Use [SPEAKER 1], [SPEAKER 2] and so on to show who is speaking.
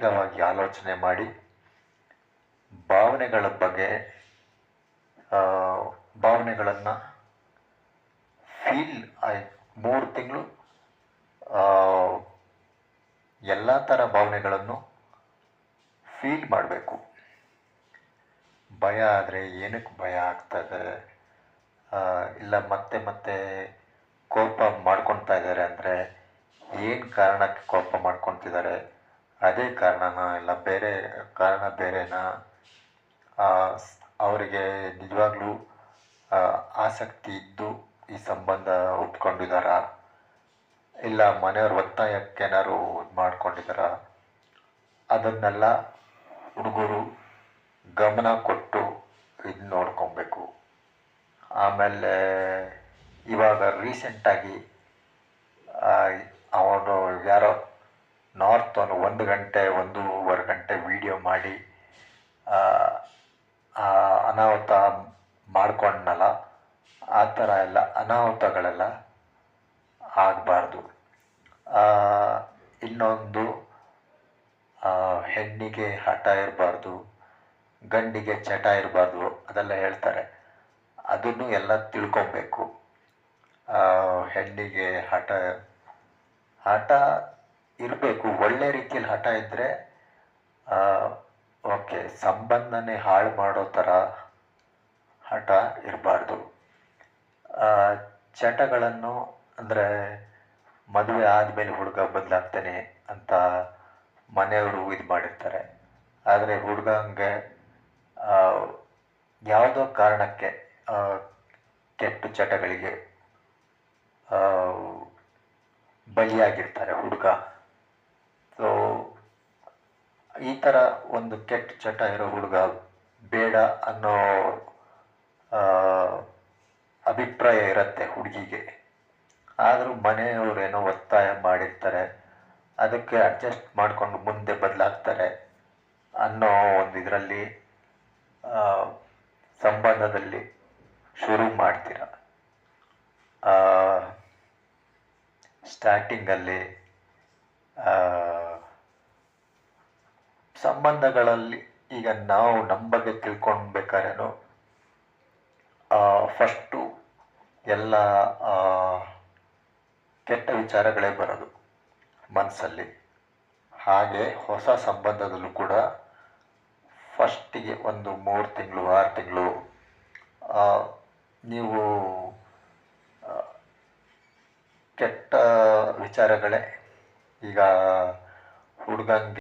[SPEAKER 1] ಪ್ರಾಮಾಣಿಕವಾಗಿ ಆಲೋಚನೆ ಮಾಡಿ ಭಾವನೆಗಳ ಬಗ್ಗೆ ಭಾವನೆಗಳನ್ನು ಫೀಲ್ 3 ತಿಂಗಳು ಎಲ್ಲ ಥರ ಭಾವನೆಗಳನ್ನು ಫೀಲ್ ಮಾಡಬೇಕು. ಭಯ ಆದರೆ ಏನಕ್ಕೆ ಭಯ ಆಗ್ತದೆ, ಇಲ್ಲ ಮತ್ತೆ ಮತ್ತೆ ಕೋಪ ಮಾಡ್ಕೊಳ್ತಾ ಇದ್ದಾರೆ ಅಂದರೆ ಏನು ಕಾರಣಕ್ಕೆ ಕೋಪ ಮಾಡ್ಕೊತಿದ್ದಾರೆ, ಅದೇ ಕಾರಣನಾ ಇಲ್ಲ ಬೇರೆ ಕಾರಣ ಬೇರೆನಾ, ಅವರಿಗೆ ನಿಜವಾಗ್ಲೂ ಆಸಕ್ತಿ ಇದ್ದು ಈ ಸಂಬಂಧ ಒಪ್ಕೊಂಡಿದ್ದಾರಾ, ಇಲ್ಲ ಮನೆಯವ್ರ ಒತ್ತಾಯಕ್ಕೇನಾದ್ರು ಇದು ಮಾಡ್ಕೊಂಡಿದ್ದಾರಾ, ಅದನ್ನೆಲ್ಲ ಹುಡುಗರು ಗಮನ ಕೊಟ್ಟು ಇದು ನೋಡ್ಕೊಬೇಕು. ಆಮೇಲೆ ಇವಾಗ ರೀಸೆಂಟಾಗಿ ಅವನು ಯಾರೋ ಅವನು 1 ಗಂಟೆ 1.5 ಗಂಟೆ ವಿಡಿಯೋ ಮಾಡಿ ಅನಾಹುತ ಮಾಡ್ಕೊಂಡನಲ್ಲ, ಆ ಥರ ಎಲ್ಲ ಅನಾಹುತಗಳೆಲ್ಲ ಆಗಬಾರ್ದು. ಇನ್ನೊಂದು, ಹೆಣ್ಣಿಗೆ ಹಠ ಇರಬಾರ್ದು, ಗಂಡಿಗೆ ಚಟ ಇರಬಾರ್ದು ಅದೆಲ್ಲ ಹೇಳ್ತಾರೆ. ಅದನ್ನು ಎಲ್ಲ ತಿಳ್ಕೊಬೇಕು. ಹೆಣ್ಣಿಗೆ ಹಠ ಇರಬೇಕು, ಒಳ್ಳೆ ರೀತಿಯಲ್ಲಿ ಹಠ ಇದ್ದರೆ ಓಕೆ. ಸಂಬಂಧನೇ ಹಾಳು ಮಾಡೋ ಥರ ಹಠ ಇರಬಾರ್ದು. ಚಟಗಳನ್ನು ಅಂದರೆ ಮದುವೆ ಆದಮೇಲೆ ಹುಡುಗ ಬದಲಾಗ್ತಾನೆ ಅಂತ ಮನೆಯವರು ಇದು ಮಾಡಿರ್ತಾರೆ. ಆದರೆ ಹುಡುಗಂಗೆ ಯಾವುದೋ ಕಾರಣಕ್ಕೆ ಕೆಟ್ಟ ಚಟಗಳಿಗೆ ಬಲಿಯಾಗಿರ್ತಾರೆ ಹುಡುಗ. ಸೊ ಈ ಥರ ಒಂದು ಕೆಟ್ಟ ಚಟ ಇರೋ ಹುಡುಗ ಬೇಡ ಅನ್ನೋ ಅಭಿಪ್ರಾಯ ಇರುತ್ತೆ ಹುಡುಗಿಗೆ. ಆದರೂ ಮನೆಯವರೇನೋ ಒತ್ತಾಯ ಮಾಡಿರ್ತಾರೆ, ಅದಕ್ಕೆ ಅಡ್ಜಸ್ಟ್ ಮಾಡಿಕೊಂಡು ಮುಂದೆ ಬದಲಾಗ್ತಾರೆ ಅನ್ನೋ ಒಂದು ಇದರಲ್ಲಿ ಸಂಬಂಧದಲ್ಲಿ ಶುರು ಮಾಡ್ತೀರ. ಸ್ಟಾರ್ಟಿಂಗಲ್ಲಿ ಸಂಬಂಧಗಳಲ್ಲಿ ಈಗ ನಾವು ನಮ್ಮ ಬಗ್ಗೆ ತಿಳ್ಕೊಳ್ಬೇಕಾದ್ರೇನು ಫಸ್ಟು ಎಲ್ಲ ಕೆಟ್ಟ ವಿಚಾರಗಳೇ ಬರೋದು ಮನಸ್ಸಲ್ಲಿ. ಹಾಗೆ ಹೊಸ ಸಂಬಂಧದಲ್ಲೂ ಕೂಡ ಫಸ್ಟಿಗೆ ಒಂದು 3 ತಿಂಗಳು 6 ತಿಂಗಳು ನೀವು ಕೆಟ್ಟ ವಿಚಾರಗಳೇ. ಈಗ ಹುಡುಗಂಗೆ